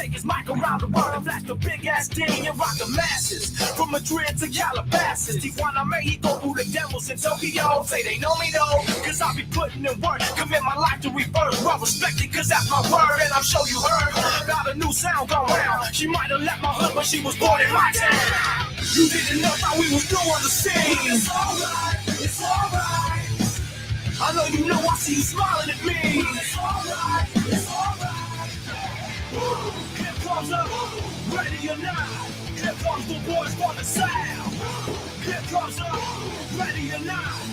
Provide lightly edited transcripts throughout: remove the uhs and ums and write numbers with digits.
take his mic around the world and flash the big ass D and rock the masses. From Madrid to Calabasas, Tijuana, Mexico, through the devils in Tokyo. Say they know me though, cause I be putting in work. Commit my life to reverse. Well respected, cause that's my word. And I'm sure you heard about a new sound going round. She might have left my hood, but she was born in my town. You didn't know how we was doing the scene. It's alright, it's alright. I know you know I see you smiling at me. It's alright, it's alright. Here comes the ready or not. Here comes the boys from the south. Here comes the ready or not.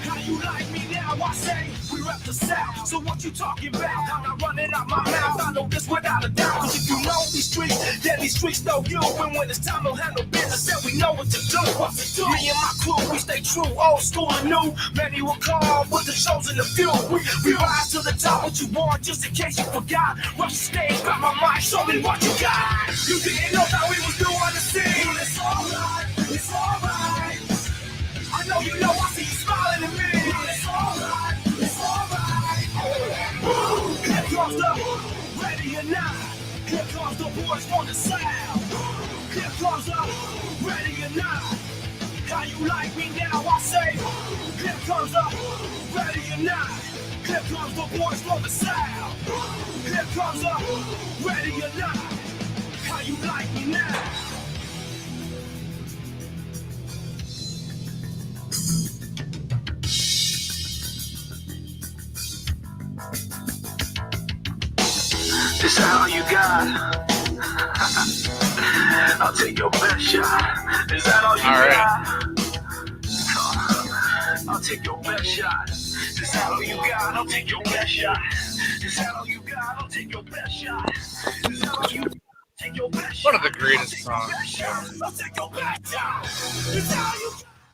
How you like me now? I say we rep the south. So what you talking about? I'm not running out my mouth. I know this without a doubt. Cause if you know these streets, then these streets know you. And when it's time to handle business, then we know what to do. What to do? Me and my crew, we stay true, old school and new. Many will call, but the chosen the few. We rise to the top. What you want, just in case you forgot. Rush the stage, grab my mic, show me what you got. You didn't know how we was doing the scene. It's alright, it's alright. I know you know I see you smiling at me. It's alright, it's alright. Here comes the ready or not. Here comes the boys from the south. Here comes the ready or not. How you like me now? I say. Here comes the ready or not. Here comes the boys from the south. Here comes the ready or not. How you like me now? Is that all you got? I'll take your best shot. Is that all you got? I'll take your best shot. Is that all you got? I'll take your best shot. Is that all you got? I'll take your best shot. Is that all you got? Take your best shot. One of the greatest songs. I'll take your best shot.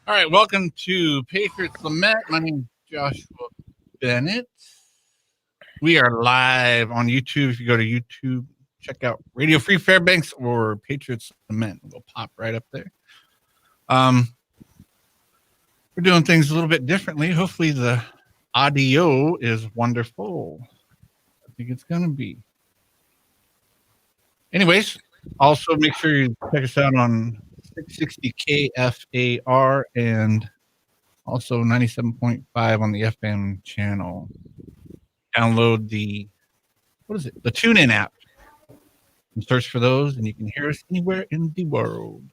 All right, welcome to Patriots Lament. My name is Joshua Bennett. We are live on YouTube. If you go to YouTube, check out Radio Free Fairbanks or Patriots Lament. We'll pop right up there. We're doing things a little bit differently. Hopefully the audio is wonderful. I think it's going to be. Anyways, also make sure you check us out on 660 KFAR and also 97.5 on the FM channel. Download the TuneIn app and search for those, and you can hear us anywhere in the world.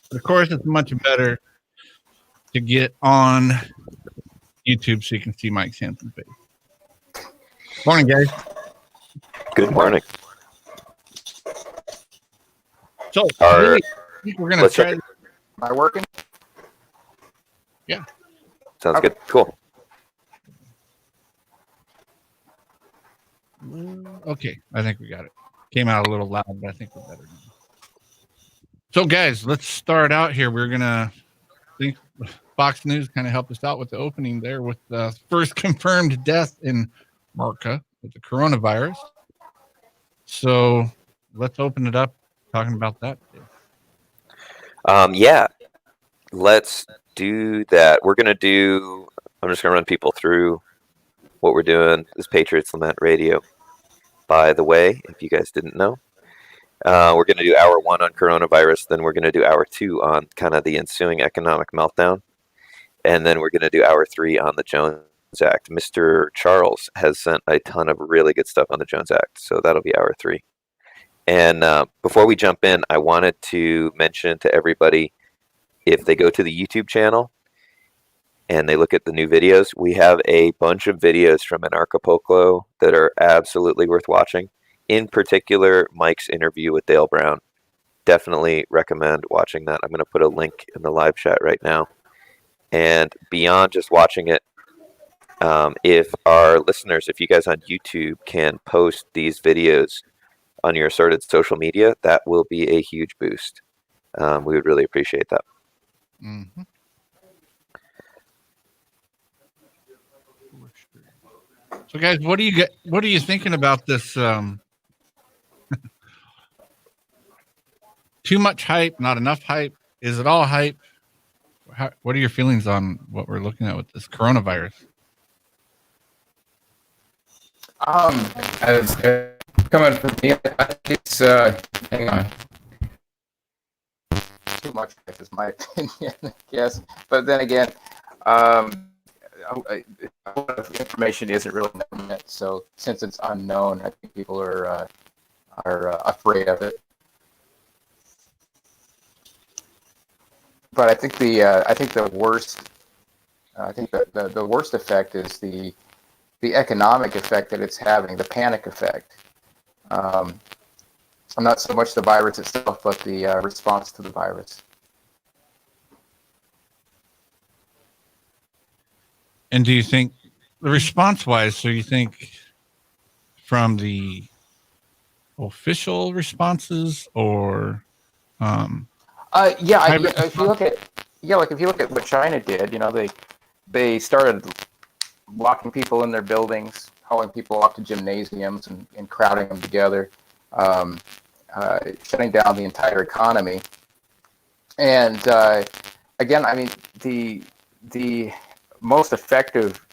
But of course, it's much better to get on YouTube so you can see Mike Sampson's face. Morning, guys. Good morning. So, I think we're going to try. Am I working? Yeah. Sounds good. Cool. Okay, I think we got it. Came out a little loud, but I think we're better now. So, guys, let's start out here. We're gonna think Fox News kind of helped us out with the opening there with the first confirmed death in America with the coronavirus. So, let's open it up talking about that. Yeah, let's do that. I'm just gonna run people through what we're doing. This Patriots Lament Radio. By the way, if you guys didn't know, we're going to do hour 1 on coronavirus. Then we're going to do hour 2 on kind of the ensuing economic meltdown. And then we're going to do hour 3 on the Jones Act. Mr. Charles has sent a ton of really good stuff on the Jones Act. So that'll be hour 3. And before we jump in, I wanted to mention to everybody, if they go to the YouTube channel and they look at the new videos, we have a bunch of videos from Anarchapulco that are absolutely worth watching. In particular, Mike's interview with Dale Brown. Definitely recommend watching that. I'm going to put a link in the live chat right now. And beyond just watching it, if our listeners, if you guys on YouTube can post these videos on your assorted social media, that will be a huge boost. We would really appreciate that. Mm-hmm. So, guys, what are you thinking about this? Too much hype, not enough hype? Is it all hype? What are your feelings on what we're looking at with this coronavirus? As Coming from me, I think it's hang on. Too much is my opinion, I guess. But then again, a lot of information isn't really known yet. So since it's unknown, I think people are afraid of it. But I think the worst effect is the economic effect that it's having, the panic effect. Not so much the virus itself, but the response to the virus. And do you think, response-wise, so you think from the official responses or if you look at what China did, they started locking people in their buildings, hauling people off to gymnasiums and crowding them together, shutting down the entire economy. And again, I mean, the most effective,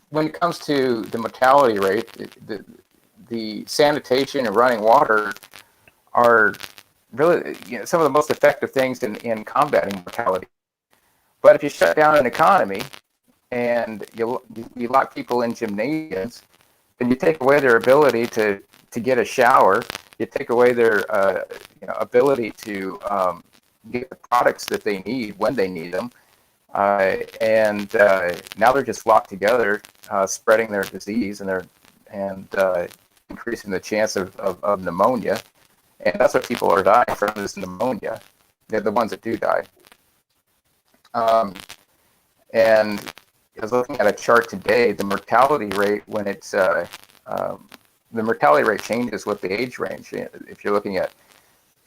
when it comes to the mortality rate, the sanitation and running water are really some of the most effective things in combating mortality. But if you shut down an economy and you lock people in gymnasiums, then you take away their ability to get a shower. You take away their ability to get the products that they need when they need them, and now they're just locked together, spreading their disease and increasing the chance of pneumonia. And that's what people are dying from, is pneumonia. They're the ones that do die. And I was looking at a chart today. The mortality rate the mortality rate changes with the age range. If you're looking at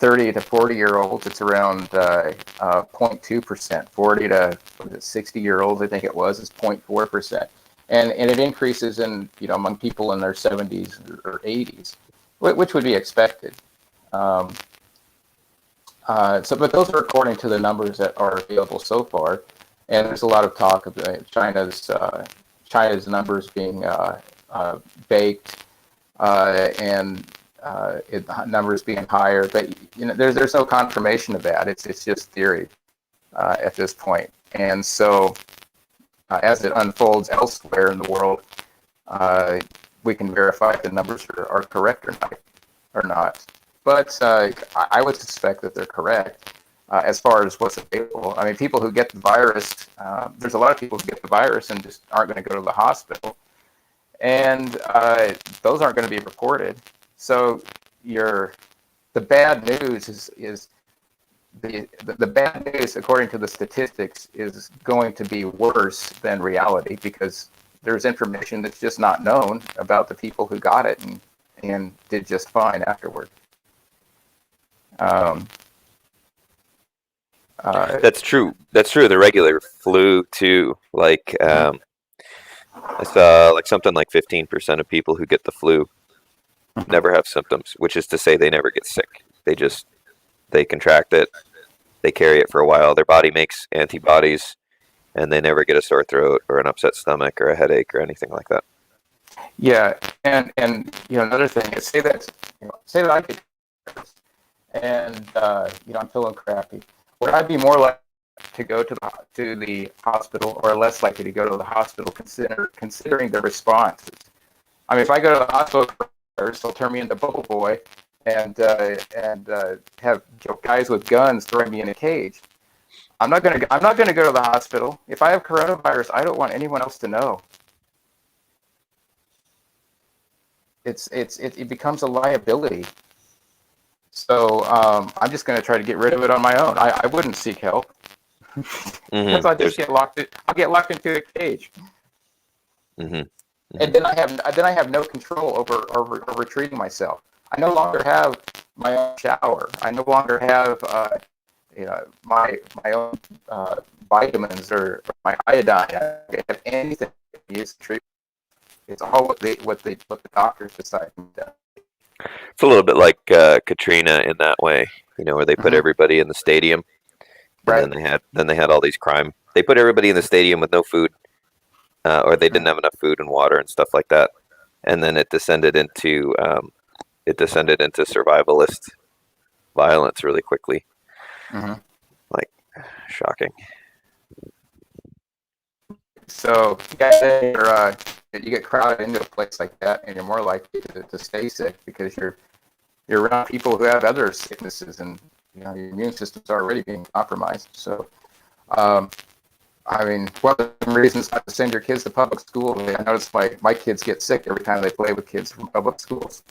30 to 40-year-olds, it's around 0.2%. 40 to 60-year-olds, I think it was, is 0.4%. And it increases among people in their 70s or 80s, which would be expected. But those are according to the numbers that are available so far. And there's a lot of talk of China's numbers being baked, and numbers being higher. But there's no confirmation of that. It's just theory at this point. And so as it unfolds elsewhere in the world, we can verify if the numbers are correct or not. But I would suspect that they're correct. As far as what's available, I mean, people who get the virus, there's a lot of people who get the virus and just aren't going to go to the hospital, and those aren't going to be reported. So the bad news is the bad news, according to the statistics, is going to be worse than reality, because there's information that's just not known about the people who got it and did just fine afterward. That's true. The regular flu too. Like I saw something like 15% of people who get the flu never have symptoms, which is to say they never get sick. They contract it, they carry it for a while. Their body makes antibodies, and they never get a sore throat or an upset stomach or a headache or anything like that. Yeah, and another thing is say that I get and I'm feeling crappy. Would I be more likely to go to the hospital, or less likely to go to the hospital, considering the responses? I mean, if I go to the hospital first, they'll turn me into Bubble Boy and have guys with guns throwing me in a cage. I'm not gonna go to the hospital. If I have coronavirus, I don't want anyone else to know. It becomes a liability. So I'm just going to try to get rid of it on my own. I wouldn't seek help, because I'll just get locked into a cage. And then I have no control over treating myself. I no longer have my own shower. I no longer have my own vitamins or my iodine. I don't have anything to use to treat. It's all what the doctors decide to do. It's a little bit like Katrina in that way, where they put everybody in the stadium, right? And then they had all these crime. They put everybody in the stadium with no food, or they didn't have enough food and water and stuff like that, and then it descended into it descended into survivalist violence really quickly. Mm-hmm. Like, shocking. So yeah, you get crowded into a place like that, and you're more likely to stay sick because you're around people who have other sicknesses, and your immune system's already being compromised. So, I mean, one of the reasons not to send your kids to public school, I notice my kids get sick every time they play with kids from public schools.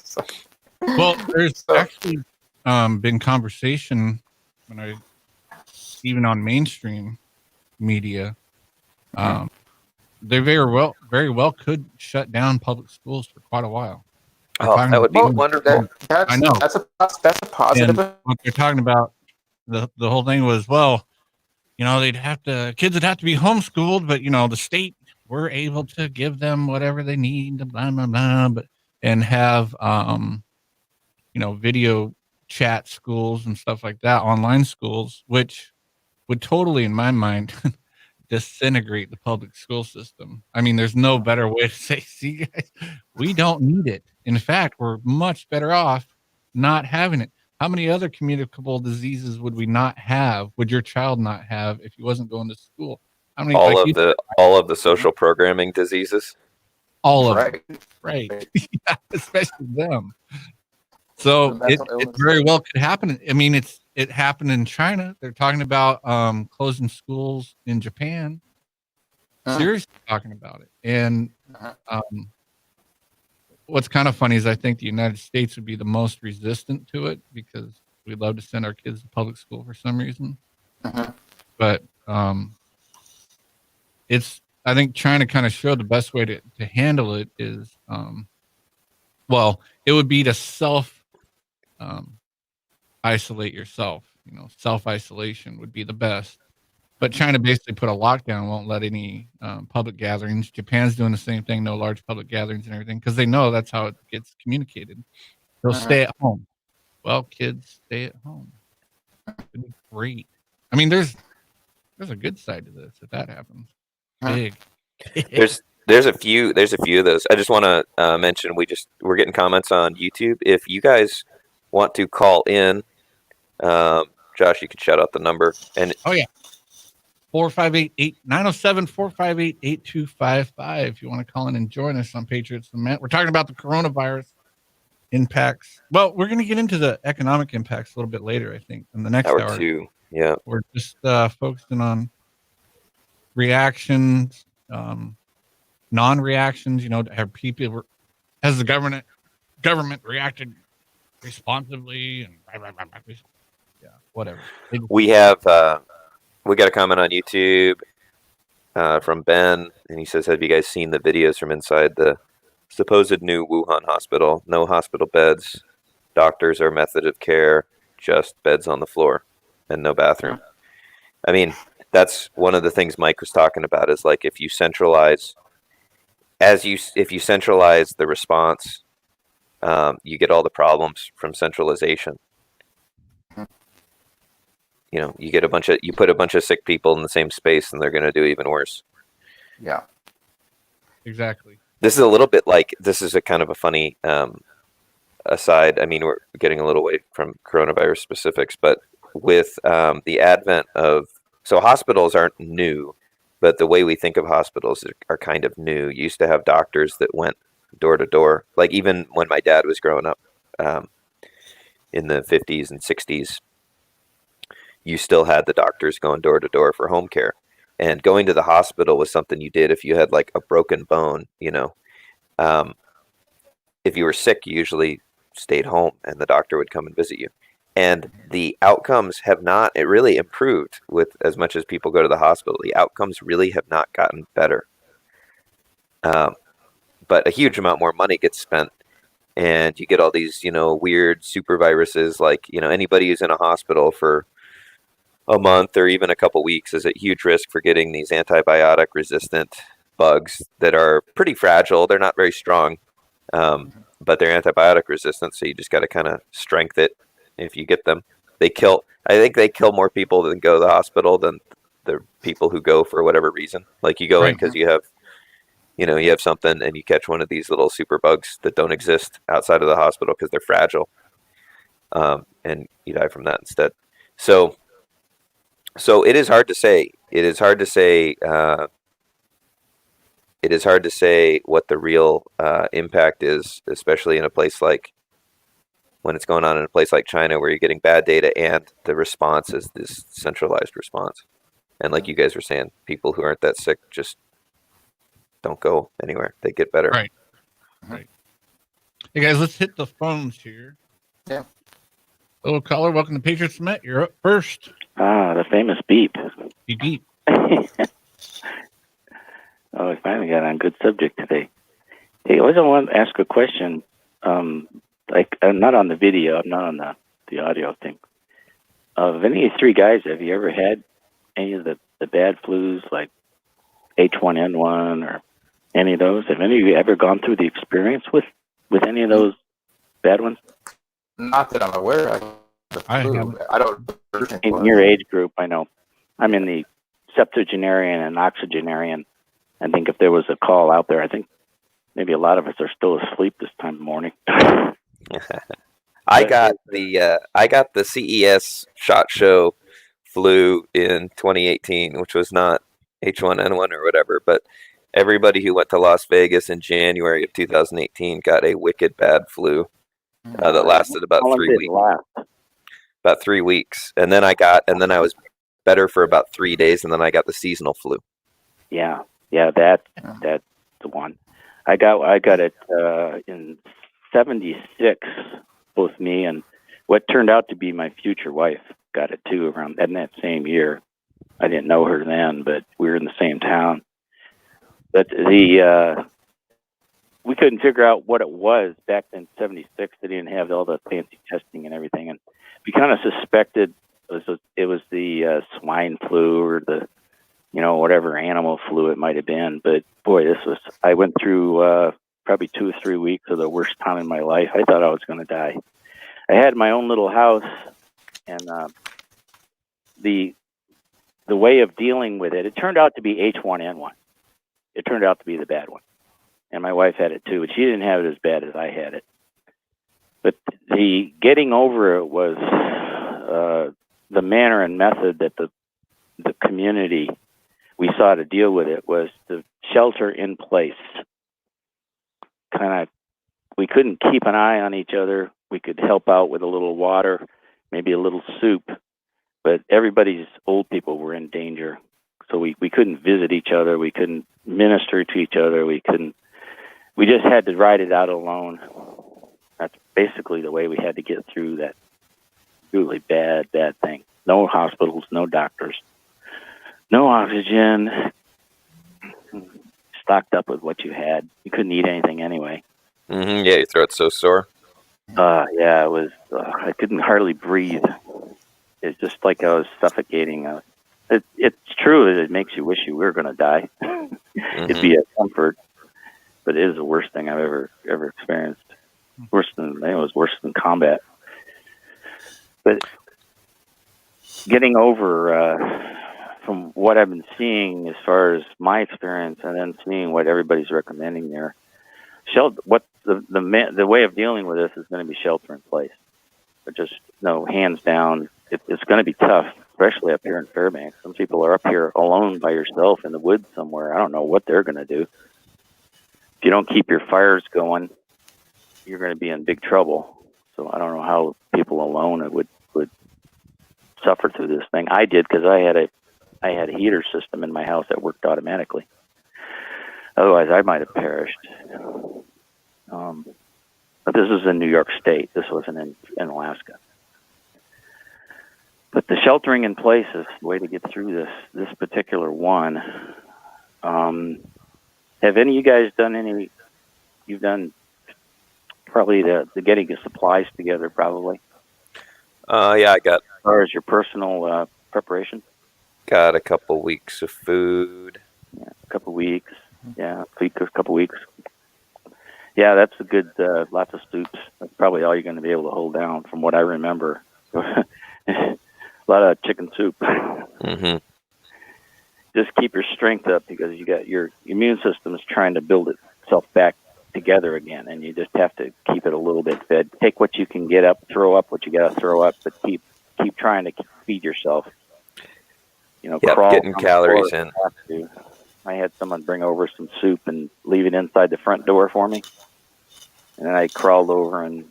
So, Well, there's actually been conversation even on mainstream media. They very well could shut down public schools for quite a while. That would be wonderful. I know that's a positive. And what they're talking about, the whole thing was, well, kids would have to be homeschooled, but the state, we're able to give them whatever they need, blah blah blah, and have video chat schools and stuff like that, online schools, which would totally, in my mind, disintegrate the public school system. I mean, there's no better way to say, see, guys, we don't need it. In fact, we're much better off not having it. How many other communicable diseases would we not have? Would your child not have if he wasn't going to school? How many? All of the social programming diseases. All of them, right? Yeah, especially them. So it very well could happen. I mean, it happened in China. They're talking about closing schools in Japan. Seriously talking about it. And what's kind of funny is I think the United States would be the most resistant to it because we love to send our kids to public school for some reason. But I think China kind of showed the best way to handle it is, it would be to isolate yourself. Self-isolation would be the best. But China basically put a lockdown, won't let any public gatherings. Japan's doing the same thing, no large public gatherings and everything, because they know that's how it gets communicated. They'll stay at home. Well, kids, stay at home. It'd be great. I mean, there's a good side to this if that happens. Big. There's a few of those. I just want to mention we're getting comments on YouTube. If you guys want to call in, Josh, you can shout out the number. And 907-458-8255 if you want to call in and join us on Patriots Lament. We're talking about the coronavirus impacts. Well, we're going to get into the economic impacts a little bit later, I think, in the next hour. 2. Yeah. We're just focusing on reactions, non-reactions, has the government reacted responsibly and whatever. We got a comment on YouTube from Ben, and he says, have you guys seen the videos from inside the supposed new Wuhan hospital? No hospital beds, doctors or method of care, just beds on the floor and no bathroom. I mean, that's one of the things Mike was talking about is like if you centralize the response, you get all the problems from centralization. You put a bunch of sick people in the same space and they're going to do even worse. Yeah, exactly. This is a little bit like, this is a kind of a funny aside. I mean, we're getting a little away from coronavirus specifics, but with the advent of, so hospitals aren't new, but the way we think of hospitals are kind of new. You used to have doctors that went door to door. Like even when my dad was growing up in the 50s and 60s, you still had the doctors going door to door for home care. And going to the hospital was something you did if you had like a broken bone, if you were sick, you usually stayed home and the doctor would come and visit you. And the outcomes have not really improved with as much as people go to the hospital. The outcomes really have not gotten better. But a huge amount more money gets spent. And you get all these, weird super viruses. Like, anybody who's in a hospital for a month or even a couple weeks is at huge risk for getting these antibiotic resistant bugs that are pretty fragile. They're not very strong, but they're antibiotic resistant. So you just got to kind of strength it. If you get them, I think they kill more people than go to the hospital than the people who go for whatever reason. Like you go in because you have You have something and you catch one of these little super bugs that don't exist outside of the hospital because they're fragile, and you die from that instead. So it is hard to say. It is hard to say. It is hard to say what the real impact is, especially in a place like when it's going on in a place like China, where you're getting bad data and the response is this centralized response. And like you guys were saying, people who aren't that sick just don't go anywhere. They get better. Right. Right. Hey guys, let's hit the phones here. Yeah. Hello, caller. Welcome to Patriots Lament. You're up first. The famous beep. Beep beep. Oh, I finally got on good subject today. Hey, I always want to ask a question. Like, I'm not on the video. I'm not on the audio thing. Of any of these three guys, have you ever had any of the bad flus, like H1N1 or any of those? Have any of you ever gone through the experience with any of those bad ones? Not that I'm aware of. I haven't. I don't. In your age group, I know. I'm in the septuagenarian and octogenarian. I think if there was a call out there, I think maybe a lot of us are still asleep this time of morning. I got the CES SHOT Show flu in 2018, which was not H1N1 or whatever, but everybody who went to Las Vegas in January of 2018 got a wicked bad flu that lasted about 3 weeks. About 3 weeks, and then I was better for about 3 days, and then I got the seasonal flu. Yeah, that's the one. I got it in '76. Both me and what turned out to be my future wife got it too around in that same year. I didn't know her then, but we were in the same town. But we couldn't figure out what it was back in '76. They didn't have all the fancy testing and everything, and we kind of suspected it was the swine flu or the whatever animal flu it might have been. But boy, I went through probably 2 or 3 weeks of the worst time in my life. I thought I was going to die. I had my own little house, and the way of dealing with it turned out to be H1N1. It turned out to be the bad one. And my wife had it too, but she didn't have it as bad as I had it. But the getting over it was the manner and method that the community we saw to deal with it was to shelter in place. We couldn't keep an eye on each other. We could help out with a little water, maybe a little soup, but everybody's old people were in danger. So we couldn't visit each other. We couldn't minister to each other. We just had to ride it out alone. That's basically the way we had to get through that really bad thing. No hospitals, no doctors, no oxygen, stocked up with what you had. You couldn't eat anything anyway. Mm-hmm. Yeah, your throat's so sore. Yeah, it was. I couldn't hardly breathe. It's just like I was suffocating. It's true that it makes you wish you were going to die. It'd be a comfort, but it is the worst thing I've ever experienced. It was worse than combat. But getting over from what I've been seeing as far as my experience, and then seeing what everybody's recommending there, the way of dealing with this is going to be shelter in place. But just hands down, it's going to be tough, especially up here in Fairbanks. Some people are up here alone by yourself in the woods somewhere. I don't know what they're going to do. If you don't keep your fires going, you're going to be in big trouble. So I don't know how people alone would suffer through this thing. I did, because I had a heater system in my house that worked automatically. Otherwise, I might have perished. But this is in New York State. This wasn't in Alaska. But the sheltering in place is the way to get through this particular one. Have any of you guys done you've done probably the getting the supplies together, probably? Yeah, I got. As far as your personal preparation? Got a couple weeks of food. Yeah, a couple weeks. Yeah, a couple weeks. Yeah, that's a good, lots of soups. That's probably all you're going to be able to hold down from what I remember. A lot of chicken soup. Mm-hmm. just keep your strength up, because you got your immune system is trying to build itself back together again, and you just have to keep it a little bit fed. Take what you can get up, throw up what you got to throw up, but keep trying to feed yourself. Crawl getting on the calories floor in. if you have to. I had someone bring over some soup and leave it inside the front door for me, and then I crawled over and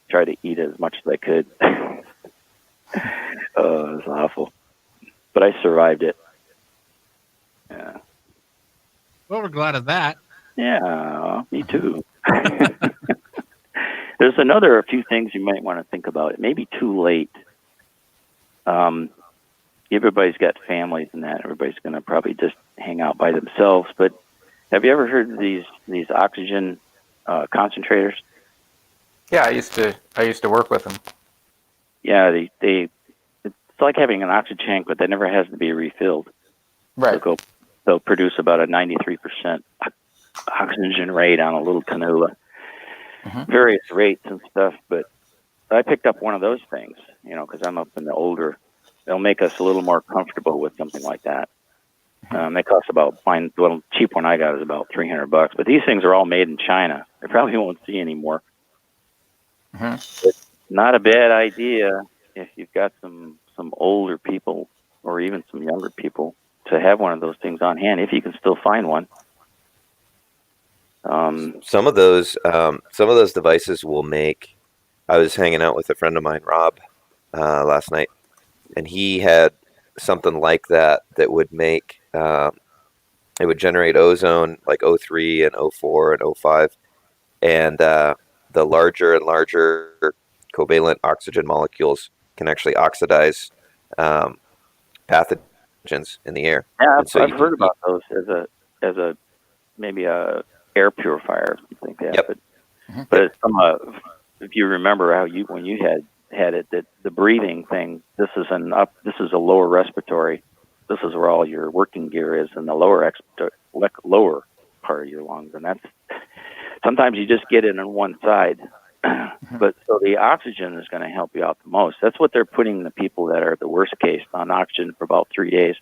tried to eat as much as I could. Oh, it was awful, but I survived it. Yeah. Well, we're glad of that. Yeah, me too. There's a few things you might want to think about. It may be too late. Everybody's got families and that. Everybody's going to probably just hang out by themselves. But have you ever heard of these oxygen concentrators? Yeah, I used to work with them. Yeah, it's like having an oxygen tank, but that never has to be refilled. Right. They'll produce about a 93% oxygen rate on a little cannula. Various rates and stuff, but I picked up one of those things, because I'm up in the older. They'll make us a little more comfortable with something like that. They cost the cheap one I got is about $300, but these things are all made in China. I probably won't see anymore. But not a bad idea if you've got some older people or even some younger people to have one of those things on hand, if you can still find one. Some of those devices will make. I was hanging out with a friend of mine, Rob, last night, and he had something like that would make it would generate ozone like O3 and O4 and O5, and the larger and larger covalent oxygen molecules can actually oxidize pathogens in the air. Yeah, And so I've heard about those as a maybe a air purifier or something like that. Yep. But it's if you remember when you had it, that the breathing thing, this is a lower respiratory. This is where all your working gear is in the lower part of your lungs, and that's sometimes you just get it on one side. But so the oxygen is going to help you out the most. That's what they're putting the people that are the worst case on oxygen for about 3 days.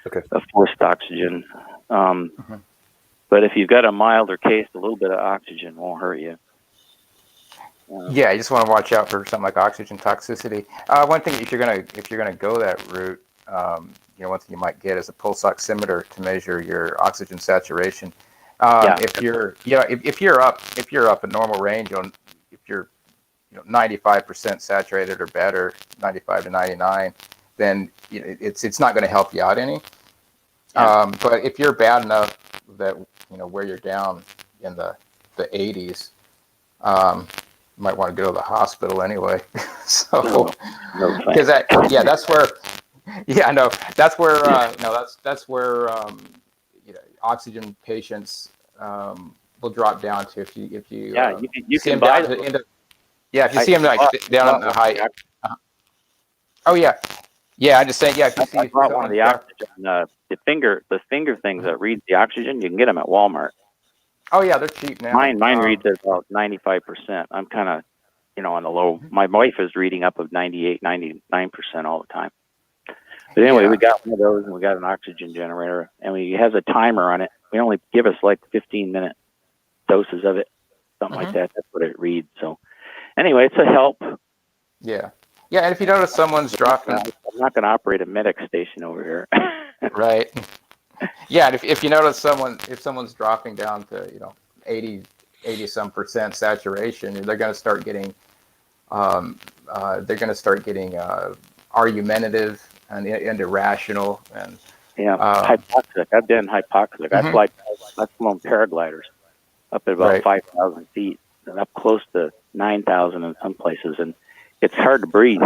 Okay. Of forced oxygen. But if you've got a milder case, a little bit of oxygen won't hurt you. Yeah, you just want to watch out for something like oxygen toxicity. One thing, if you're gonna go that route, one thing you might get is a pulse oximeter to measure your oxygen saturation. If you're up a normal range if you're 95% saturated or better, 95 to 99, then it's not going to help you out any. But if you're bad enough that where you're down in the 80s, you might want to go to the hospital anyway. So because that's where oxygen patients will drop down to if you you see can them buy down to if you see them down in the high. Oh yeah, I'm just saying if you see I bought one of the oxygen the finger things that read the oxygen. You can get them at Walmart. Oh yeah, they're cheap now. Mine reads at about 95%. I'm kind of on the low. My wife is reading up of 98, 99% all the time. But anyway, we got one of those, and we got an oxygen generator, and it has a timer on it. We only give us like 15-minute doses of it, something like that. That's what it reads. So anyway, it's a help. Yeah, and if you notice someone's dropping, I'm not going to operate a medic station over here. Right. Yeah, and if you notice someone's dropping down to 80 some percent saturation, they're going to start getting argumentative and irrational and hypoxic. I've been hypoxic. I've flown paragliders up at about 5,000 feet and up close to 9,000 in some places, and it's hard to breathe.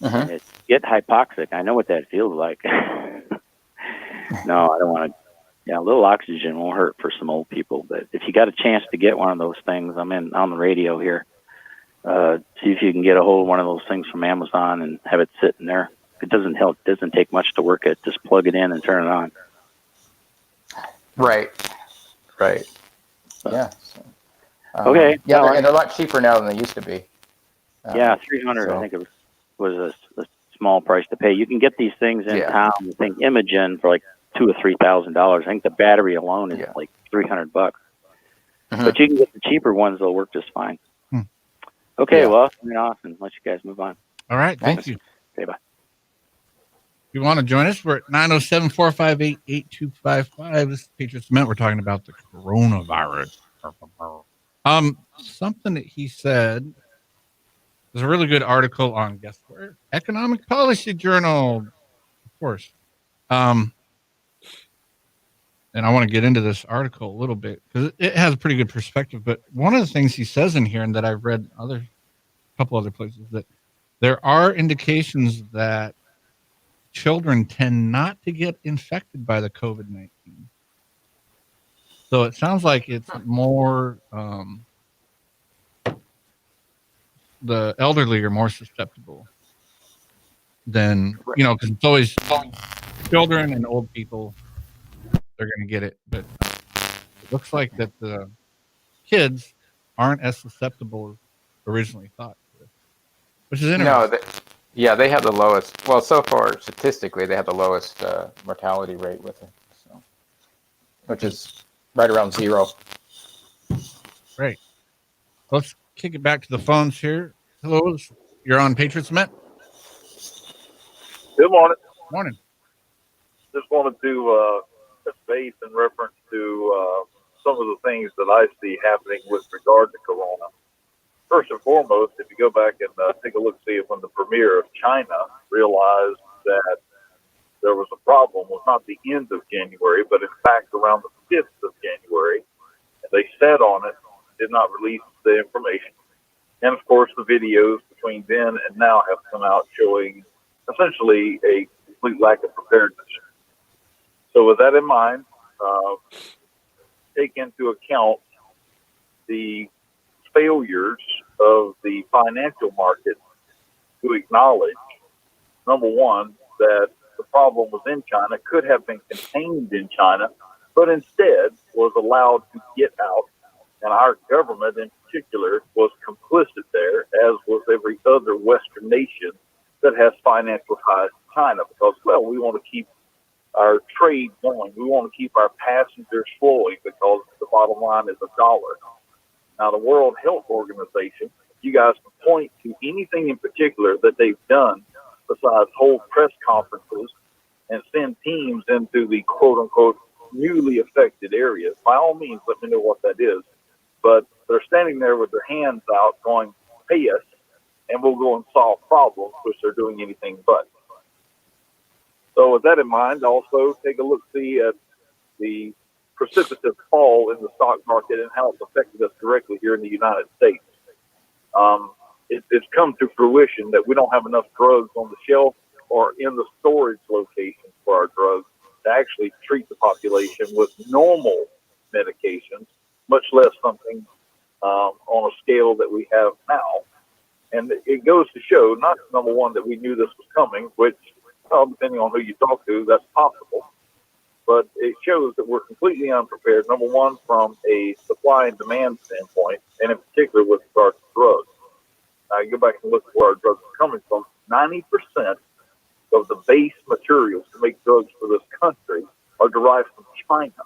And you get hypoxic. I know what that feels like. No, I don't want to. Yeah, a little oxygen won't hurt for some old people. But if you got a chance to get one of those things, I'm on the radio here. See if you can get a hold of one of those things from Amazon and have it sitting there. It doesn't help. It doesn't take much to work it. Just plug it in and turn it on. Right. Yeah. Okay. Yeah, and they're a lot cheaper now than they used to be. $300. I think it was a small price to pay. You can get these things in town. I think Imogen for like $2,000 or $3,000. I think the battery alone is like $300. But you can get the cheaper ones; they'll work just fine. Okay, well, I'm off and let you guys move on. All right, thank you. Okay, bye. If you want to join us, we're at 907-458-8255. This is Patriots Lament. We're talking about the coronavirus. Something that he said. There's a really good article on, guess where? Economic Policy Journal, of course. And I want to get into this article a little bit because it has a pretty good perspective. But one of the things he says in here, and that I've read a couple other places, that there are indications that children tend not to get infected by the COVID-19. So it sounds like it's more the elderly are more susceptible than, because it's always children and old people, they're going to get it. But it looks like that the kids aren't as susceptible as originally thought, which is interesting. No, they have the lowest. Well, so far statistically, they have the lowest mortality rate with it, which is right around 0. Great. Let's kick it back to the phones here. Hello, you're on Patriots Lament. Good morning. Morning. Just wanted to touch base in reference to some of the things that I see happening with regard to Corona. First and foremost, if you go back and take a look, see when the premier of China realized that there was a problem, was not the end of January, but in fact around the 5th of January, and they sat on it, did not release the information. And of course, the videos between then and now have come out showing essentially a complete lack of preparedness. So with that in mind, take into account the failures of the financial market to acknowledge, number one, that the problem was in China, could have been contained in China, but instead was allowed to get out. And our government in particular was complicit there, as was every other Western nation that has financial ties to China, because, well, we want to keep our trade going. We want to keep our passengers flowing because the bottom line is $1. Now, the World Health Organization, you guys can point to anything in particular that they've done besides hold press conferences and send teams into the quote-unquote newly affected areas. By all means, let me know what that is. But they're standing there with their hands out going, pay us, and we'll go and solve problems, which they're doing anything but. So with that in mind, also take a look, see at the precipitous fall in the stock market and how it's affected us directly here in the United States. It's come to fruition that we don't have enough drugs on the shelf or in the storage locations for our drugs to actually treat the population with normal medications, much less something on a scale that we have now. And it goes to show, not number one, that we knew this was coming, which, well, depending on who you talk to, that's possible. But it shows that we're completely unprepared, number one, from a supply and demand standpoint, and in particular with regard to drugs. Now, you go back and look at where our drugs are coming from. 90% of the base materials to make drugs for this country are derived from China.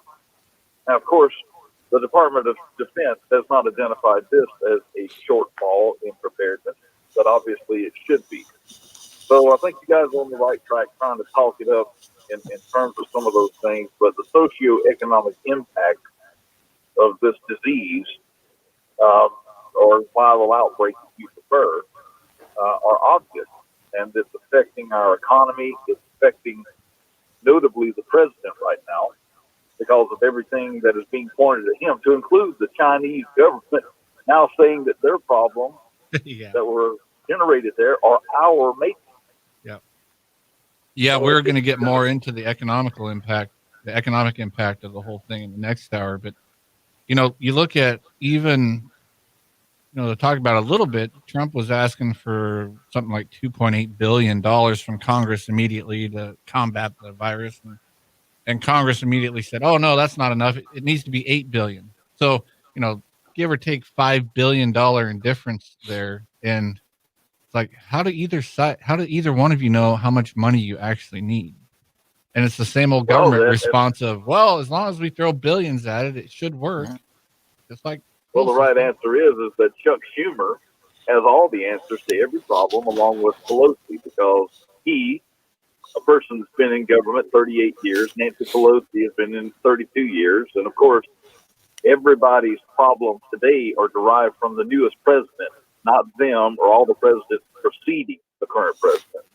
Now, of course, the Department of Defense has not identified this as a shortfall in preparedness, but obviously it should be. So I think you guys are on the right track trying to talk it up in terms of some of those things, but the socioeconomic impact of this disease or viral outbreak, if you prefer, are obvious, and it's affecting our economy. It's affecting notably the president right now because of everything that is being pointed at him, to include the Chinese government now saying that their problems that were generated there are our making. Yeah, we're going to get more into the economic impact of the whole thing in the next hour. But, you look at even, to talk about a little bit, Trump was asking for something like $2.8 billion from Congress immediately to combat the virus. And Congress immediately said, oh, no, that's not enough. It needs to be $8 billion. So, give or take $5 billion in difference there. And it's like, how do either one of you know how much money you actually need? And it's the same old government response of, well, as long as we throw billions at it, it should work. Just like, well, the right answer is that Chuck Schumer has all the answers to every problem, along with Pelosi, because a person that's been in government 38 years, Nancy Pelosi has been in 32 years, and of course, everybody's problems today are derived from the newest president, not them or all the presidents preceding the current president.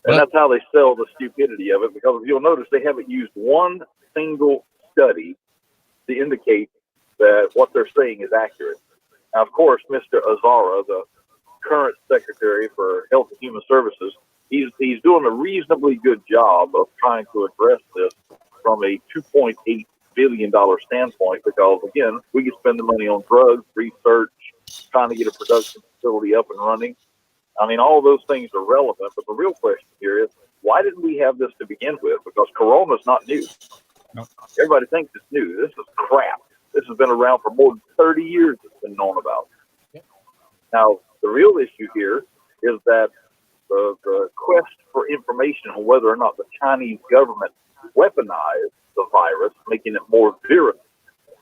And that's how they sell the stupidity of it, because if you'll notice, they haven't used one single study to indicate that what they're saying is accurate. Now, of course, Mr. Azara, the current Secretary for Health and Human Services, he's doing a reasonably good job of trying to address this from a $2.8 billion standpoint, because, again, we can spend the money on drugs, research, trying to get a production facility up and running. I mean, all of those things are relevant, but the real question here is, why didn't we have this to begin with? Because Corona's not new. Nope. Everybody thinks it's new. This is crap. This has been around for more than 30 years. It's been known about. Yep. Now, the real issue here is that the quest for information on whether or not the Chinese government weaponized the virus, making it more virulent,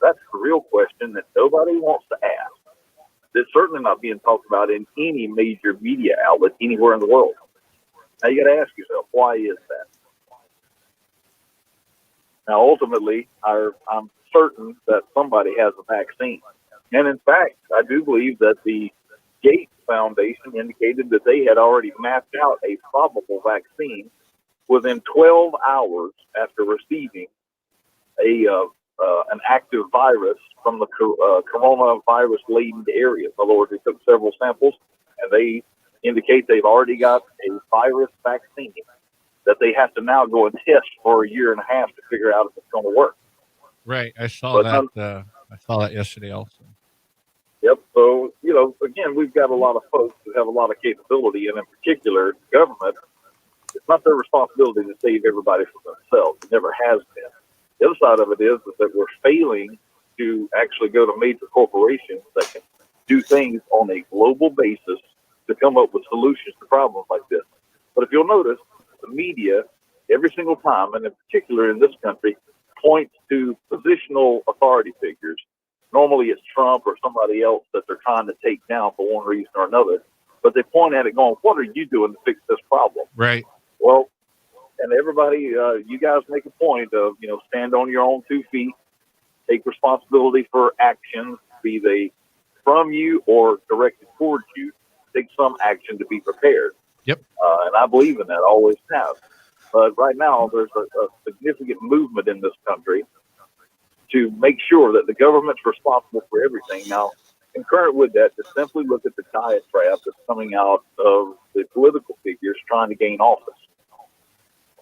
that's the real question that nobody wants to ask. It's certainly not being talked about in any major media outlet anywhere in the world. Now, you got to ask yourself, why is that? Now, ultimately, I'm certain that somebody has a vaccine. And in fact, I do believe that the Gates Foundation indicated that they had already mapped out a probable vaccine within 12 hours after receiving an active virus from the coronavirus-laden area. In other words, they took several samples, and they indicate they've already got a virus vaccine that they have to now go and test for a year and a half to figure out if it's going to work. Right. I saw that. I saw that yesterday also. Yep. So, again, we've got a lot of folks who have a lot of capability, and in particular, government. It's not their responsibility to save everybody from themselves. It never has been. The other side of it is that we're failing to actually go to major corporations that can do things on a global basis to come up with solutions to problems like this. But if you'll notice, the media, every single time, and in particular in this country, points to positional authority figures. Normally it's Trump or somebody else that they're trying to take down for one reason or another. But they point at it going, what are you doing to fix this problem? Right. Well, and everybody, you guys make a point of, stand on your own 2 feet, take responsibility for actions, be they from you or directed towards you, take some action to be prepared. Yep. And I believe in that, always have. But right now, there's a significant movement in this country to make sure that the government's responsible for everything. Now, concurrent with that, to simply look at the diatribe that's coming out of the political figures trying to gain office.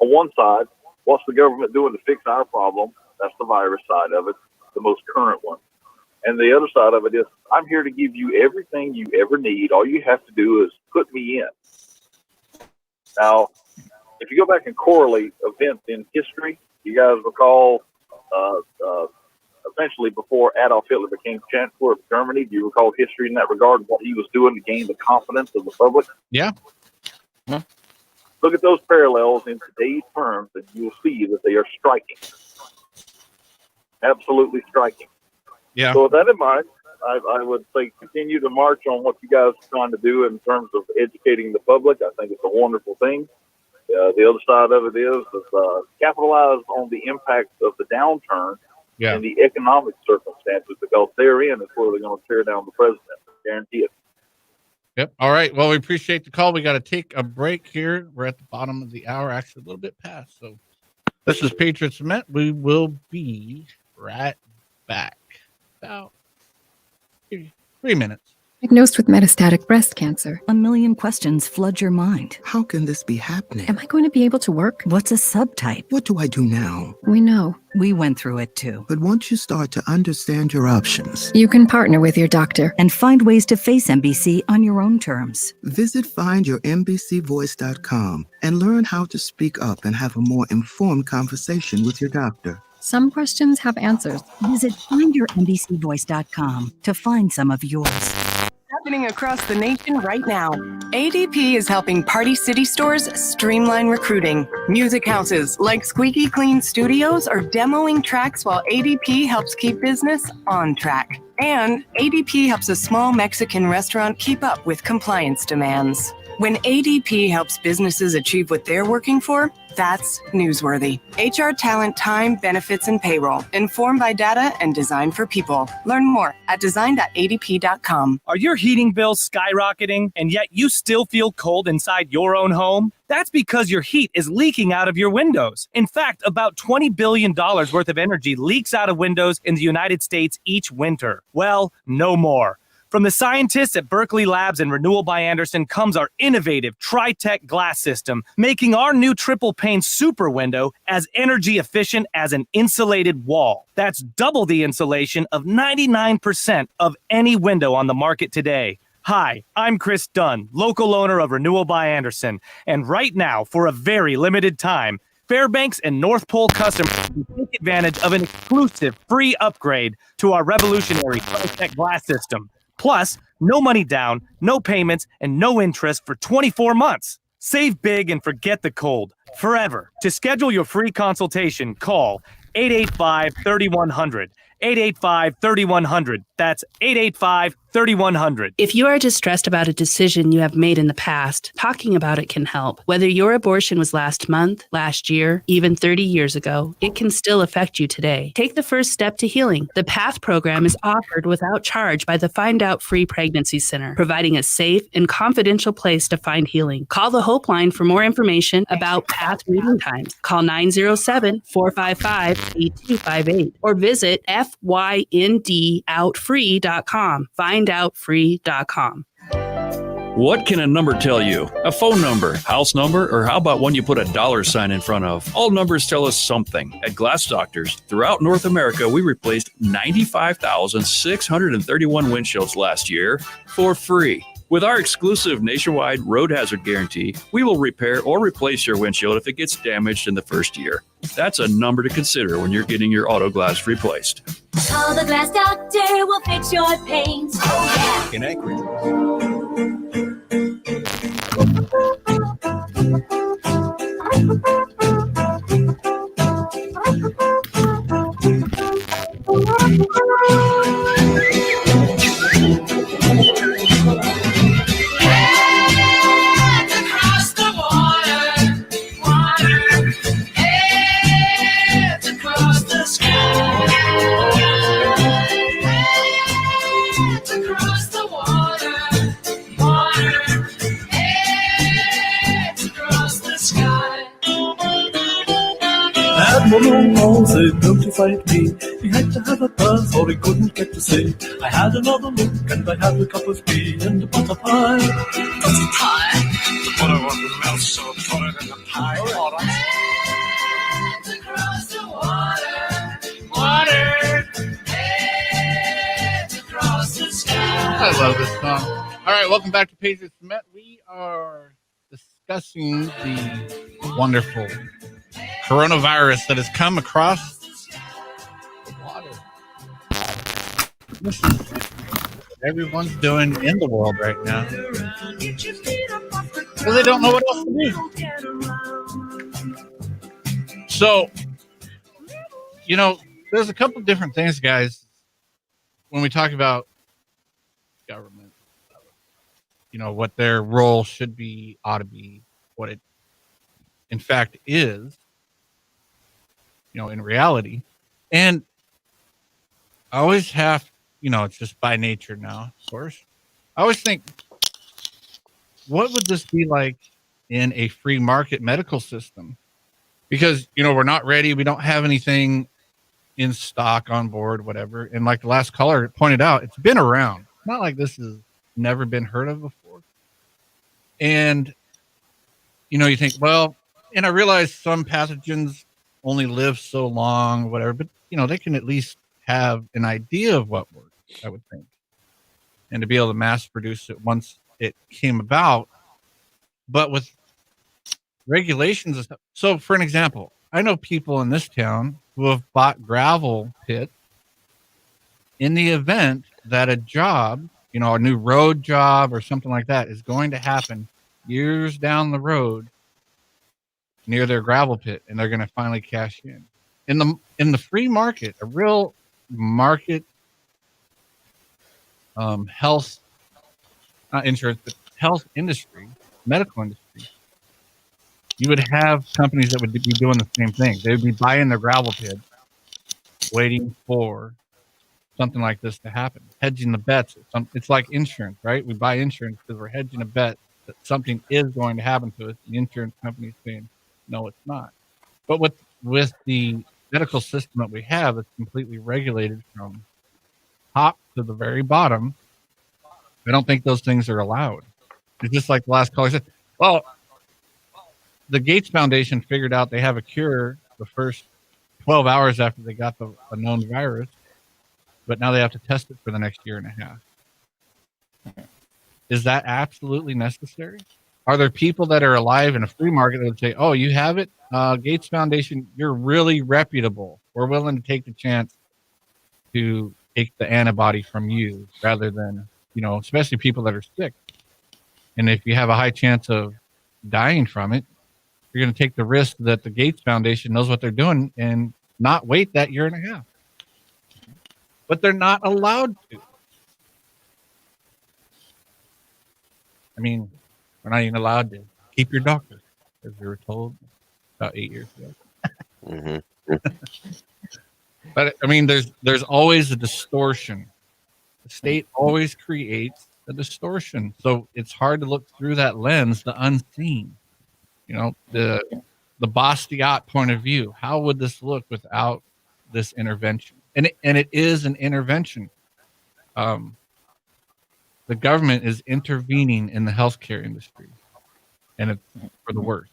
On one side, what's the government doing to fix our problem? That's the virus side of it, the most current one. And the other side of it is, I'm here to give you everything you ever need. All you have to do is put me in. Now, if you go back and correlate events in history, you guys recall essentially before Adolf Hitler became Chancellor of Germany, do you recall history in that regard, what he was doing to gain the confidence of the public? Yeah. Mm-hmm. Look at those parallels in today's terms, and you'll see that they are striking. Absolutely striking. Yeah. So with that in mind, I would say continue to march on what you guys are trying to do in terms of educating the public. I think it's a wonderful thing. The other side of it is capitalize on the impacts of the downturn and the economic circumstances, because therein is where they're going to tear down the president. I guarantee it. Yep. All right. Well, we appreciate the call. We got to take a break here. We're at the bottom of the hour, actually a little bit past. So this is Patriots Lament. We will be right back. About 3 minutes. Diagnosed with metastatic breast cancer. 1 million questions flood your mind. How can this be happening? Am I going to be able to work? What's a subtype? What do I do now? We know. We went through it too. But once you start to understand your options, You can partner with your doctor. And find ways to face MBC on your own terms. visit findyourmbcvoice.com and learn how to speak up and have a more informed conversation with your doctor. Some questions have answers. Visit findyourmbcvoice.com to find some of yours. happening across the nation right now. ADP is helping Party City stores streamline recruiting. Music houses like Squeaky Clean Studios are demoing tracks while ADP helps keep business on track. And ADP helps a small Mexican restaurant keep up with compliance demands. When ADP helps businesses achieve what they're working for, that's newsworthy. HR talent, time, benefits, and payroll. Informed by data and designed for people. Learn more at design.adp.com. Are your heating bills skyrocketing and yet you still feel cold inside your own home? That's because your heat is leaking out of your windows. In fact, about $20 billion worth of energy leaks out of windows in the United States each winter. Well, no more. From the scientists at Berkeley Labs and Renewal by Andersen comes our innovative Tri-Tech glass system, making our new triple pane super window as energy efficient as an insulated wall. That's double the insulation of 99% of any window on the market today. Hi, I'm Chris Dunn, local owner of Renewal by Andersen, and right now, for a very limited time, Fairbanks and North Pole customers can take advantage of an exclusive free upgrade to our revolutionary Tri-Tech glass system. Plus, no money down, no payments, and no interest for 24 months. Save big and forget the cold forever. To schedule your free consultation, call 885-3100. 885-3100. That's 885-3100. If you are distressed about a decision you have made in the past, talking about it can help. Whether your abortion was last month, last year, even 30 years ago, it can still affect you today. Take the first step to healing. The PATH program is offered without charge by the Find Out Free Pregnancy Center, providing a safe and confidential place to find healing. Call the Hope Line for more information about PATH meeting times. Call 907-455-8258 or visit fyndoutfree.com. Findoutfree.com. What can a number tell you? A phone number, house number, or how about one you put a $sign in front of? All numbers tell us something. At Glass Doctors, throughout North America, we replaced 95,631 windshields last year for free. With our exclusive nationwide road hazard guarantee, we will repair or replace your windshield if it gets damaged in the first year. That's a number to consider when you're getting your auto glass replaced. Call the Glass Doctor, will fix your paint. Oh, yeah. In Anchorage. Admiral Halsey notified me he had to have a buzz or he couldn't get to sea. I had another look and I had a cup of tea and a butter pie. Butter pie? The butter wasn't melt, so I put it in the pie. All right. Hands across the water. Hands across the sky. I love this song. All right, welcome back to Patriots Lament. We are discussing the wonderful coronavirus that has come across the water. This is what everyone's doing in the world right now. Because they don't know what else to do. So, there's a couple different things, guys, when we talk about government, what their role should be, ought to be, what it in fact is, in reality. And I always have, it's just by nature now, of course. I always think, what would this be like in a free market medical system? Because, we're not ready. We don't have anything in stock on board, whatever. And like the last caller pointed out, it's been around. It's not like this has never been heard of before. And, you think, well, and I realize some pathogens only live so long, whatever, but they can at least have an idea of what works, I would think, and to be able to mass produce it once it came about. But with regulations and stuff, so for an example, I know people in this town who have bought gravel pits in the event that a job a new road job or something like that is going to happen years down the road near their gravel pit, and they're going to finally cash in. In the free market, a real market, health, not insurance, but health industry, medical industry, you would have companies that would be doing the same thing. They would be buying their gravel pit, waiting for something like this to happen, hedging the bets. It's like insurance, right? We buy insurance because we're hedging a bet that something is going to happen to us. The insurance company is saying, no, it's not. But with the medical system that we have, it's completely regulated from top to the very bottom. I don't think those things are allowed. It's just like the last caller said, well, the Gates Foundation figured out they have a cure the first 12 hours after they got the known virus, but now they have to test it for the next year and a half. Is that absolutely necessary? Are there people that are alive in a free market that would say, oh, you have it? Gates Foundation, you're really reputable. We're willing to take the chance to take the antibody from you rather than, especially people that are sick. And if you have a high chance of dying from it, you're going to take the risk that the Gates Foundation knows what they're doing and not wait that year and a half. But they're not allowed to. I mean, we're not even allowed to keep your doctor, as we were told about 8 years ago. Mm-hmm. But I mean, there's always a distortion. The state always creates a distortion, so it's hard to look through that lens, the unseen. The Bastiat point of view. How would this look without this intervention? And it is an intervention. The government is intervening in the healthcare industry, and it's for the worst.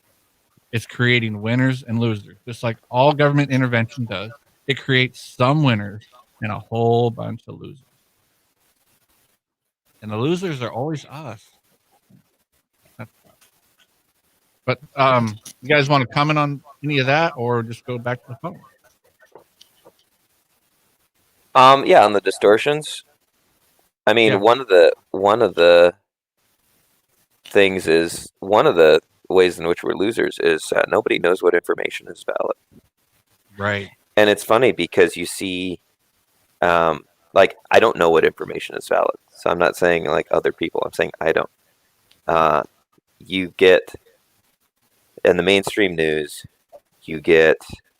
It's creating winners and losers, just like all government intervention does. It creates some winners and a whole bunch of losers. And the losers are always us. But you guys want to comment on any of that, or just go back to the phone? Yeah, on the distortions. I mean, Yeah. one of the things is, one of the ways in which we're losers is nobody knows what information is valid. Right. And it's funny because you see, like, I don't know what information is valid. So I'm not saying like other people. I'm saying I don't. You get in the mainstream news, you get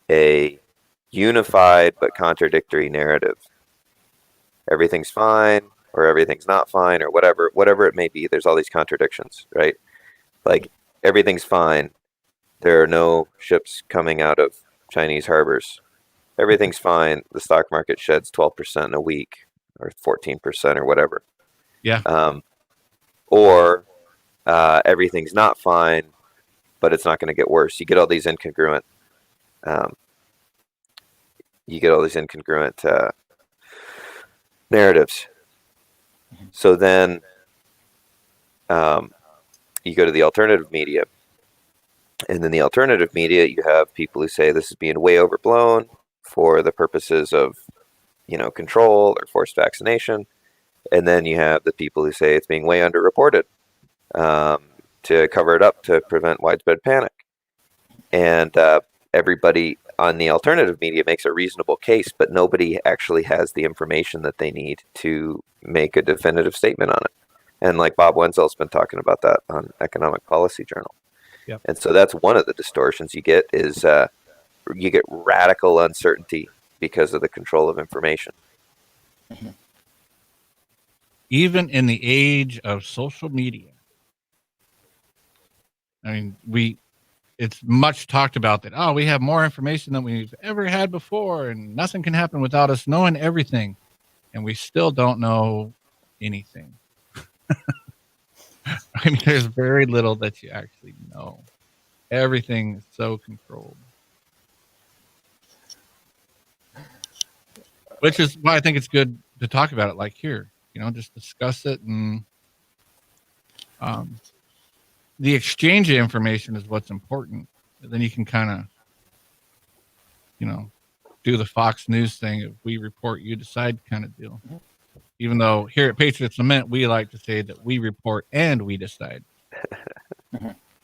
a unified but contradictory narrative. Everything's fine, or everything's not fine, or whatever it may be. There's all these contradictions, right? Like, everything's fine. There are no ships coming out of Chinese harbors. Everything's fine. The stock market sheds 12% in a week, or 14%, or whatever. Yeah. Or everything's not fine, but it's not going to get worse. You get all these incongruent. Narratives. So then you go to the alternative media. And in the alternative media, you have people who say this is being way overblown for the purposes of, control or forced vaccination. And then you have the people who say it's being way underreported to cover it up to prevent widespread panic. And everybody on the alternative media makes a reasonable case, but nobody actually has the information that they need to make a definitive statement on it. And like Bob Wenzel's been talking about that on Economic Policy Journal. Yep. And so that's one of the distortions you get is you get radical uncertainty because of the control of information. Even in the age of social media, I mean, it's much talked about that, we have more information than we've ever had before, and nothing can happen without us knowing everything. And we still don't know anything. I mean, there's very little that you actually know. Everything is so controlled. Which is why I think it's good to talk about it like here. Just discuss it, and the exchange of information is what's important. And then you can kind of, do the Fox News thing of we report, you decide kind of deal. Even though here at Patriots Lament, we like to say that we report and we decide.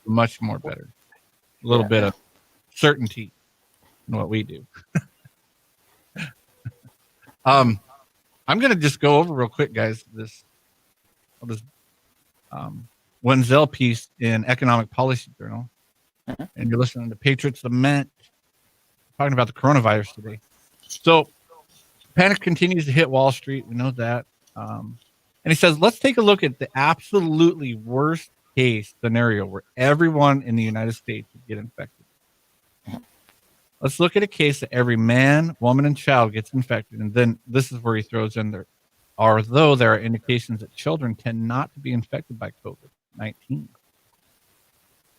Much more better. A little bit of certainty in what we do. I'm going to just go over real quick, guys, this Wenzel piece in Economic Policy Journal. And you're listening to Patriots Lament, talking about the coronavirus today. So panic continues to hit Wall Street. We know that. And he says, let's take a look at the absolutely worst case scenario where everyone in the United States would get infected. Let's look at a case that every man, woman, and child gets infected. And then this is where he throws in there, although there are indications that children tend not to be infected by COVID-19.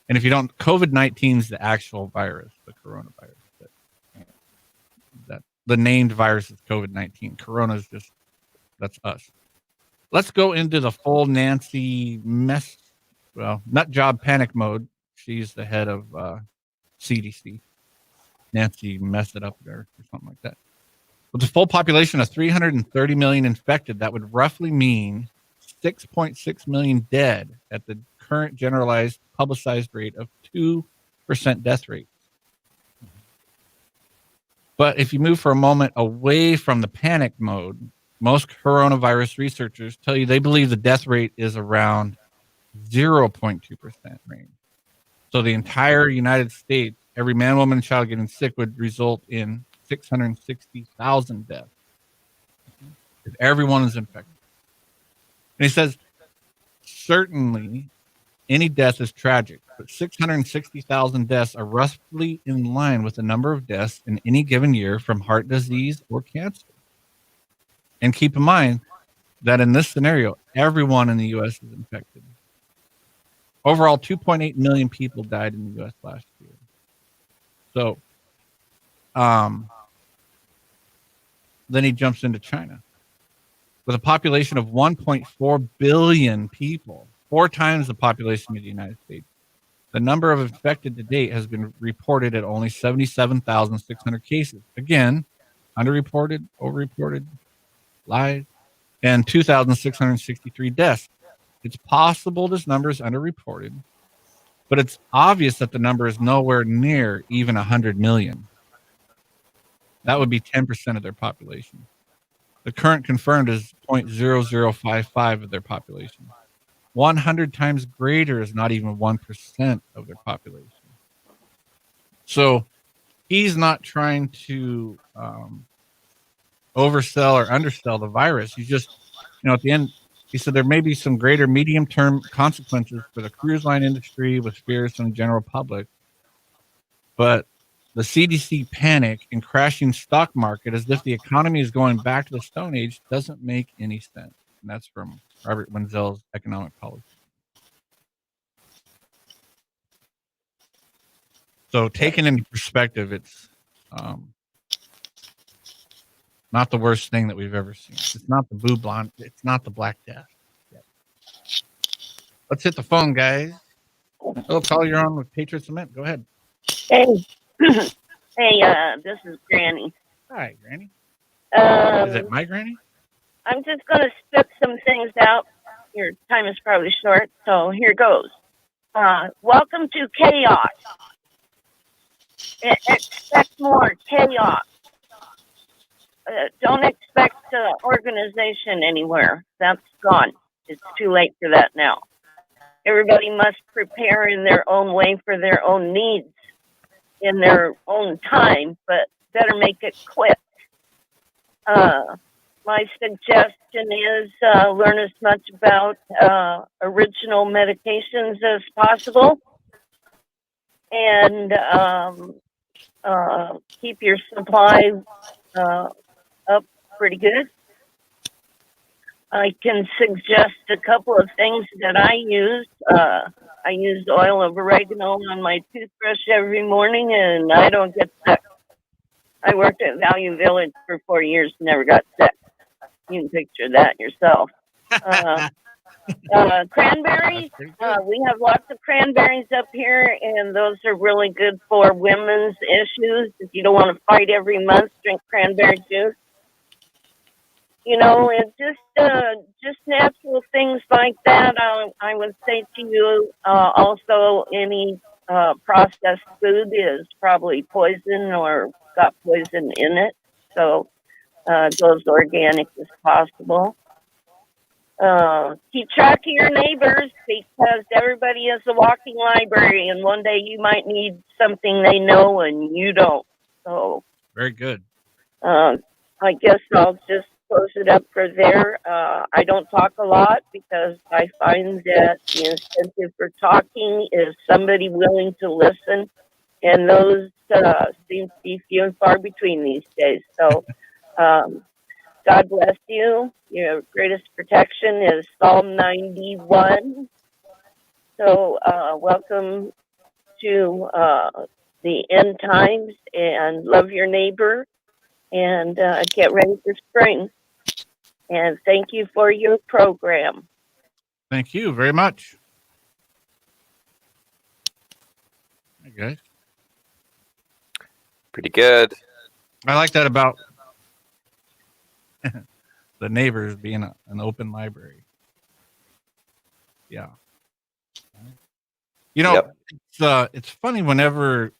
And if you don't, COVID-19 is the actual virus, the coronavirus. That the named virus is COVID-19. Corona is just, that's us. Let's go into the full Nancy nut job panic mode. She's the head of CDC. Nancy messed it up there or something like that. With a full population of 330 million infected, that would roughly mean 6.6 million dead at the current generalized publicized rate of 2% death rate. But if you move for a moment away from the panic mode, most coronavirus researchers tell you they believe the death rate is around 0.2% range. So the entire United States, every man, woman, and child getting sick would result in 660,000 deaths if everyone is infected. And he says, certainly any death is tragic, but 660,000 deaths are roughly in line with the number of deaths in any given year from heart disease or cancer. And keep in mind that in this scenario, everyone in the U.S. is infected. Overall, 2.8 million people died in the U.S. last year. So, then he jumps into China. With a population of 1.4 billion people, 4 times the population of the United States, the number of infected to date has been reported at only 77,600 cases. Again, underreported, overreported, lies, and 2,663 deaths. It's possible this number is underreported, but it's obvious that the number is nowhere near even 100 million. That would be 10% of their population. The current confirmed is 0.0055 of their population. 100 times greater is not even 1% of their population. So he's not trying to oversell or undersell the virus. He's just, at the end, he said there may be some greater medium-term consequences for the cruise line industry with fears from the general public. But the CDC panic and crashing stock market as if the economy is going back to the Stone Age doesn't make any sense. And that's from Robert Wenzel's Economic Policy. So taken into perspective, it's not the worst thing that we've ever seen. It's not the blue blonde. It's not the Black Death. Yet. Let's hit the phone, guys. Hello, caller, you're on with Patriots Lament. Go ahead. Hey, hey, this is Granny. Hi, Granny. Is Is it my Granny? I'm just going to spit some things out. Your time is probably short, so here goes. Welcome to chaos. Expect more chaos. Don't expect organization anywhere. That's gone. It's too late for that now. Everybody must prepare in their own way for their own needs in their own time, but better make it quick. My suggestion is learn as much about original medications as possible and keep your supply up pretty good. I can suggest a couple of things that I use. I use oil of oregano on my toothbrush every morning, and I don't get sick. I worked at Value Village for 4 years, never got sick. You can picture that yourself. Cranberries, we have lots of cranberries up here, and those are really good for women's issues. If you don't want to fight every month, drink cranberry juice. you know, it just natural things like that. I would say to you, also any processed food is probably poison or got poison in it. So go as organic as possible. Keep track of your neighbors because everybody is a walking library, and one day you might need something they know and you don't. So Very good. I guess I'll just close it up for there. I don't talk a lot because I find that the incentive for talking is somebody willing to listen, and those seem to be few and far between these days. So God bless you. Your greatest protection is Psalm 91. So welcome to the end times, and love your neighbor, and get ready for spring. And thank you for your program. Thank you very much. Okay. Pretty good. I like that about the neighbors being an open library. Yeah. You know, it's funny whenever,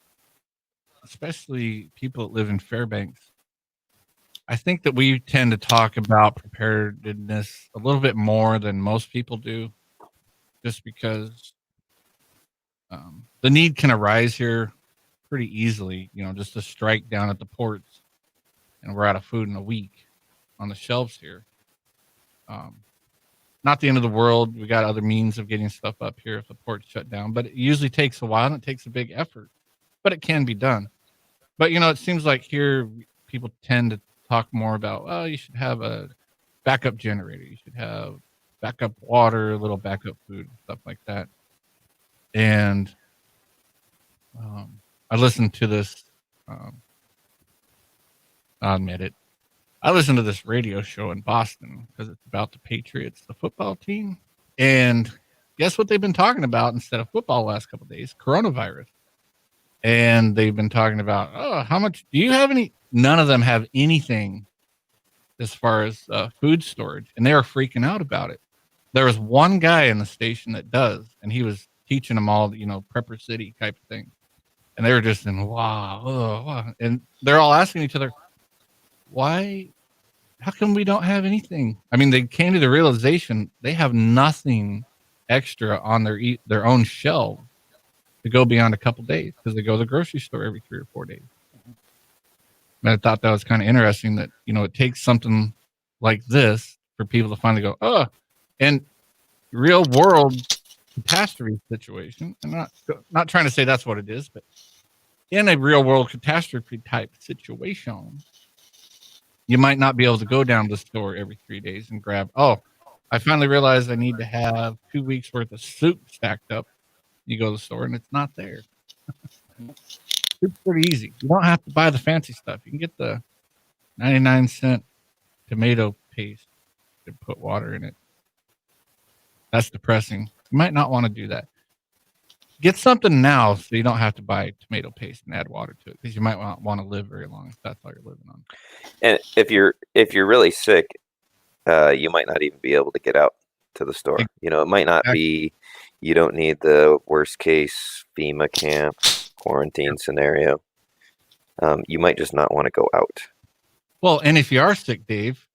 especially people that live in Fairbanks, I think that we tend to talk about preparedness a little bit more than most people do, just because the need can arise here pretty easily, you know, just to strike down at the ports, and we're out of food in a week on the shelves here. Not the end of the world. We got other means of getting stuff up here if the port's shut down, but it usually takes a while and it takes a big effort, but it can be done. But, you know, it seems like here people tend to talk more about, oh, you should have a backup generator. You should have backup water, a little backup food, stuff like that. And I listened to this, I'll admit it. I listened to this radio show in Boston because it's about the Patriots, the football team. And guess what they've been talking about instead of football the last couple of days? Coronavirus. And they've been talking about, oh, how much do you have any? None of them have anything as far as food storage. And they are freaking out about it. There was one guy in the station that does, and he was teaching them all, you know, Prepper City type of thing. And they were just in, wow. And they're all asking each other, why? How come we don't have anything? I mean, they came to the realization they have nothing extra on their own shelf to go beyond a couple days because they go to the grocery store every 3 or 4 days. And I thought that was kind of interesting that, you know, it takes something like this for people to finally go, oh, and real world catastrophe situation. I'm not trying to say that's what it is, but in a real world catastrophe type situation, you might not be able to go down to the store every 3 days and grab, oh, I finally realized I need to have 2 weeks worth of soup stacked up. You go to the store and it's not there. It's pretty easy. You don't have to buy the fancy stuff. You can get the 99-cent tomato paste and put water in it. That's depressing. You might not want to do that. Get something now so you don't have to buy tomato paste and add water to it because you might not want to live very long if that's all you're living on. And if you're really sick, you might not even be able to get out to the store. You know, it might not be. You don't need the worst case FEMA camp quarantine scenario. You might just not want to go out. Well, and if you are sick, Dave,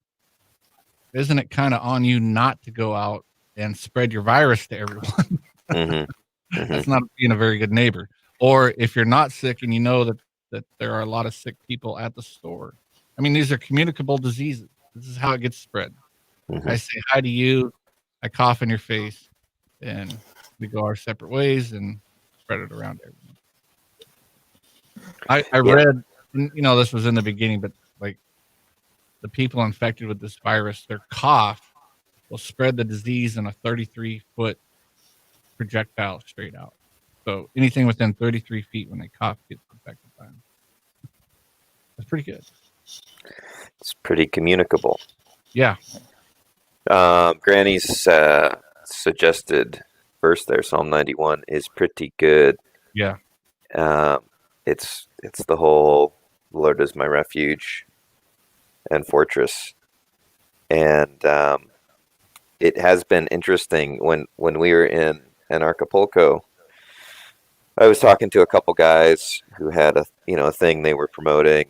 isn't it kind of on you not to go out and spread your virus to everyone? Mm-hmm. That's not being a very good neighbor. Or if you're not sick and you know that there are a lot of sick people at the store. I mean, these are communicable diseases. This is how it gets spread. Mm-hmm. I say hi to you, I cough in your face, and we go our separate ways and spread it around everyone. I read, you know, this was in the beginning, but like the people infected with this virus, their cough will spread the disease in a 33-foot projectile straight out. So anything within 33 feet when they cough gets infected by them. That's pretty good. It's pretty communicable. Yeah. Granny's suggested verse there, Psalm 91, is pretty good. Yeah. It's the whole Lord is my refuge and fortress. And it has been interesting when we were in Acapulco. I was talking to a couple guys who had a thing they were promoting,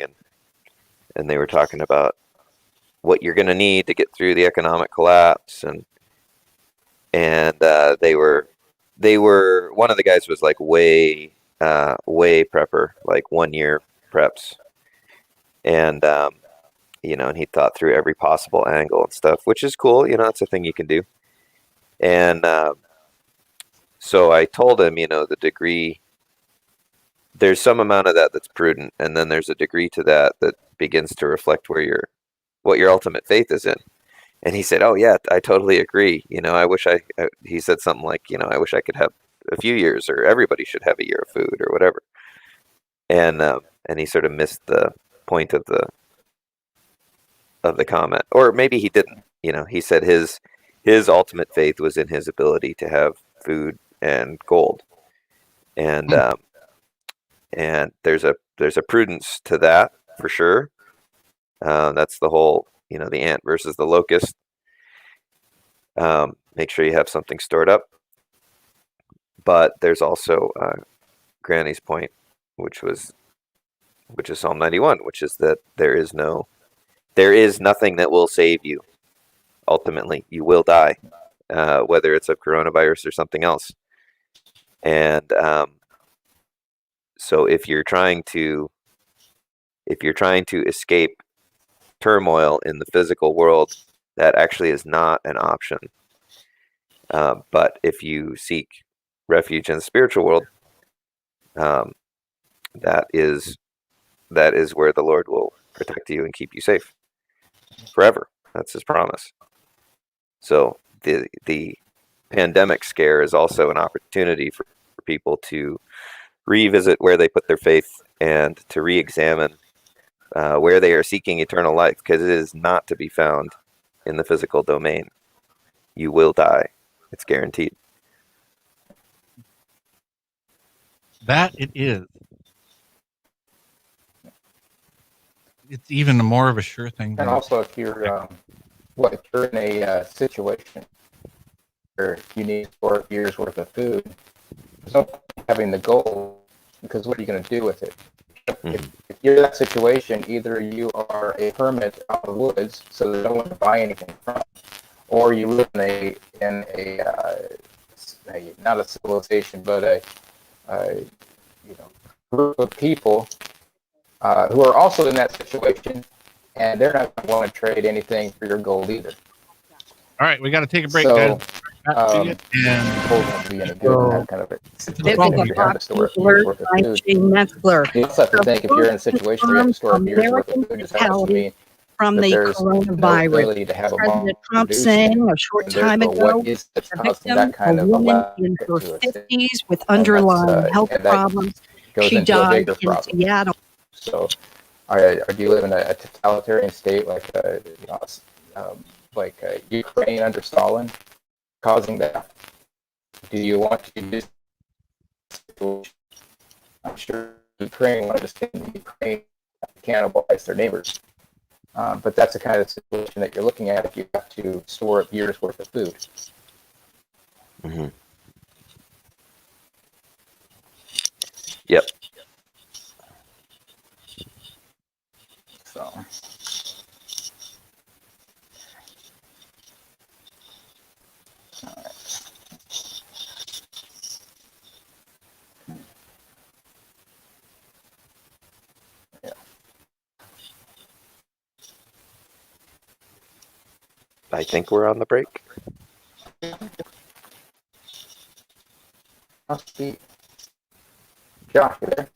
and they were talking about what you're going to need to get through the economic collapse, and they were one of the guys was like way prepper, like 1 year preps, and and he thought through every possible angle and stuff, which is cool. It's a thing you can do. And so I told him, the degree, there's some amount of that that's prudent, and then there's a degree to that begins to reflect what your ultimate faith is in. And he said, "Oh yeah, I totally agree. I wish he said something like, I wish I could have a few years, or everybody should have a year of food, or whatever." And he sort of missed the point of the comment, or maybe he didn't. He said his ultimate faith was in his ability to have food and gold, and there's a prudence to that for sure. That's the whole, the ant versus the locust. Make sure you have something stored up, but there's also Granny's point, which is Psalm 91, which is that there is nothing that will save you. Ultimately, you will die, whether it's a coronavirus or something else. And so if you're trying to escape turmoil in the physical world, that actually is not an option. But if you seek refuge in the spiritual world, that is where the Lord will protect you and keep you safe forever. That's his promise. So the pandemic scare is also an opportunity for people to revisit where they put their faith and to re-examine where they are seeking eternal life, because it is not to be found in the physical domain. You will die. It's guaranteed. That it is. It's even more of a sure thing. And also, if you're in a situation where you need 4 years worth of food, there's no point having the goal, because what are you going to do with it? If you're in that situation, either you are a hermit out of the woods, so there's no one to buy anything from, or you live in a not a civilization, but a group of people who are also in that situation, and they're not going to want to trade anything for your gold either. All right, we got to take a break, So, guys. Hold on to be in a good that kind of a situation. If you have to store a year's worth of food, you also have to think, if you're in a situation where you have to store a year's worth of food, does that also mean from that the there's no ability to have a President Trump saying a short time ago, what is that's a causing victim, that kind a of woman in to her a state? 50s with underlying health and that problems. goes She into a died bigger in problem. Seattle. So, do you live in a totalitarian state like Ukraine under Stalin, causing that? Do you want to use? I'm sure Ukraine will understand Ukraine cannibalize their neighbors, but that's the kind of situation that you're looking at if you have to store up years worth of food. Mm-hmm. Yep. So. I think we're on the break. Must be. Josh, you there?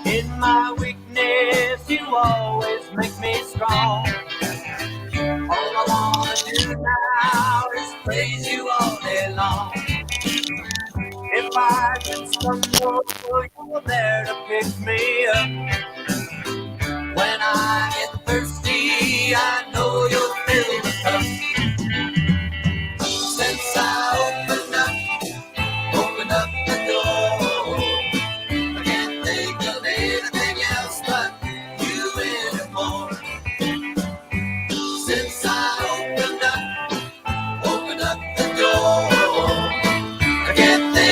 In my weakness, you always make me strong. All I wanna do now is praise you all day long. over there.